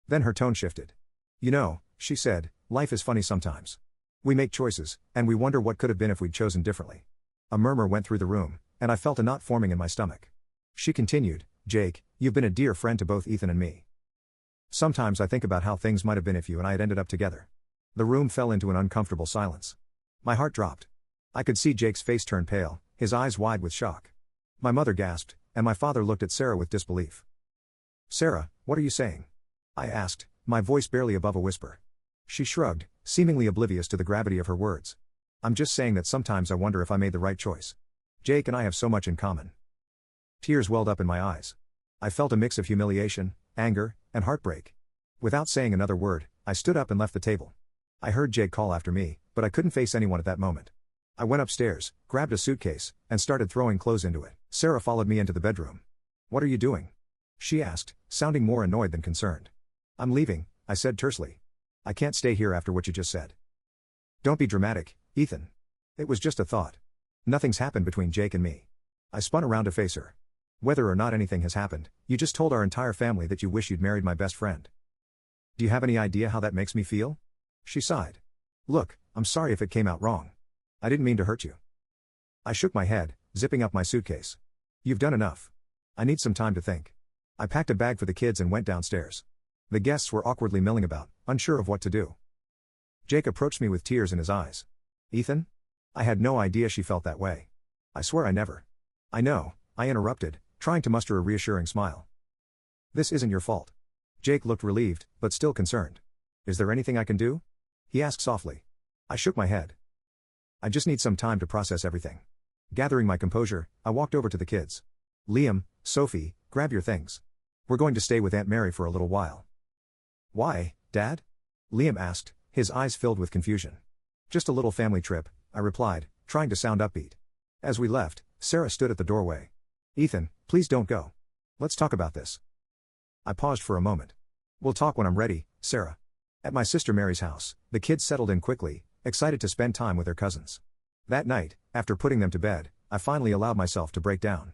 Then her tone shifted. You know, she said, life is funny sometimes. We make choices, and we wonder what could have been if we'd chosen differently. A murmur went through the room, and I felt a knot forming in my stomach. She continued, Jake, you've been a dear friend to both Ethan and me. Sometimes I think about how things might have been if you and I had ended up together. The room fell into an uncomfortable silence. My heart dropped. I could see Jake's face turn pale, his eyes wide with shock. My mother gasped, and my father looked at Sarah with disbelief. Sarah, what are you saying? I asked, my voice barely above a whisper. She shrugged, seemingly oblivious to the gravity of her words. I'm just saying that sometimes I wonder if I made the right choice. Jake and I have so much in common. Tears welled up in my eyes. I felt a mix of humiliation, anger, and heartbreak. Without saying another word, I stood up and left the table. I heard Jake call after me, but I couldn't face anyone at that moment. I went upstairs, grabbed a suitcase, and started throwing clothes into it. Sarah followed me into the bedroom. What are you doing? She asked, sounding more annoyed than concerned. I'm leaving, I said tersely. I can't stay here after what you just said. Don't be dramatic, Ethan. It was just a thought. Nothing's happened between Jake and me. I spun around to face her. Whether or not anything has happened, you just told our entire family that you wish you'd married my best friend. Do you have any idea how that makes me feel? She sighed. Look, I'm sorry if it came out wrong. I didn't mean to hurt you. I shook my head, zipping up my suitcase. You've done enough. I need some time to think. I packed a bag for the kids and went downstairs. The guests were awkwardly milling about, unsure of what to do. Jake approached me with tears in his eyes. Ethan? I had no idea she felt that way. I swear I never. I know, I interrupted, trying to muster a reassuring smile. This isn't your fault. Jake looked relieved, but still concerned. Is there anything I can do? He asked softly. I shook my head. I just need some time to process everything. Gathering my composure, I walked over to the kids. Liam, Sophie, grab your things. We're going to stay with Aunt Mary for a little while. Why, Dad? Liam asked, his eyes filled with confusion. Just a little family trip, I replied, trying to sound upbeat. As we left, Sarah stood at the doorway. Ethan, please don't go. Let's talk about this. I paused for a moment. We'll talk when I'm ready, Sarah. At my sister Mary's house, the kids settled in quickly, excited to spend time with their cousins. That night, after putting them to bed, I finally allowed myself to break down.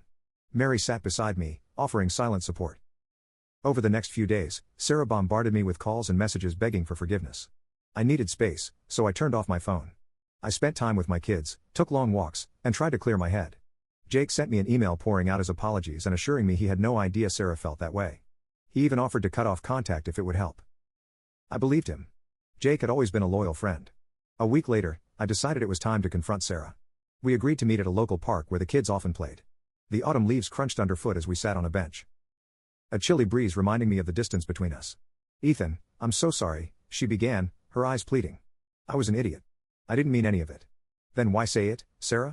Mary sat beside me, offering silent support. Over the next few days, Sarah bombarded me with calls and messages begging for forgiveness. I needed space, so I turned off my phone. I spent time with my kids, took long walks, and tried to clear my head. Jake sent me an email pouring out his apologies and assuring me he had no idea Sarah felt that way. He even offered to cut off contact if it would help. I believed him. Jake had always been a loyal friend. A week later, I decided it was time to confront Sarah. We agreed to meet at a local park where the kids often played. The autumn leaves crunched underfoot as we sat on a bench. A chilly breeze reminding me of the distance between us. Ethan, I'm so sorry, she began, her eyes pleading. I was an idiot. I didn't mean any of it. Then why say it, Sarah?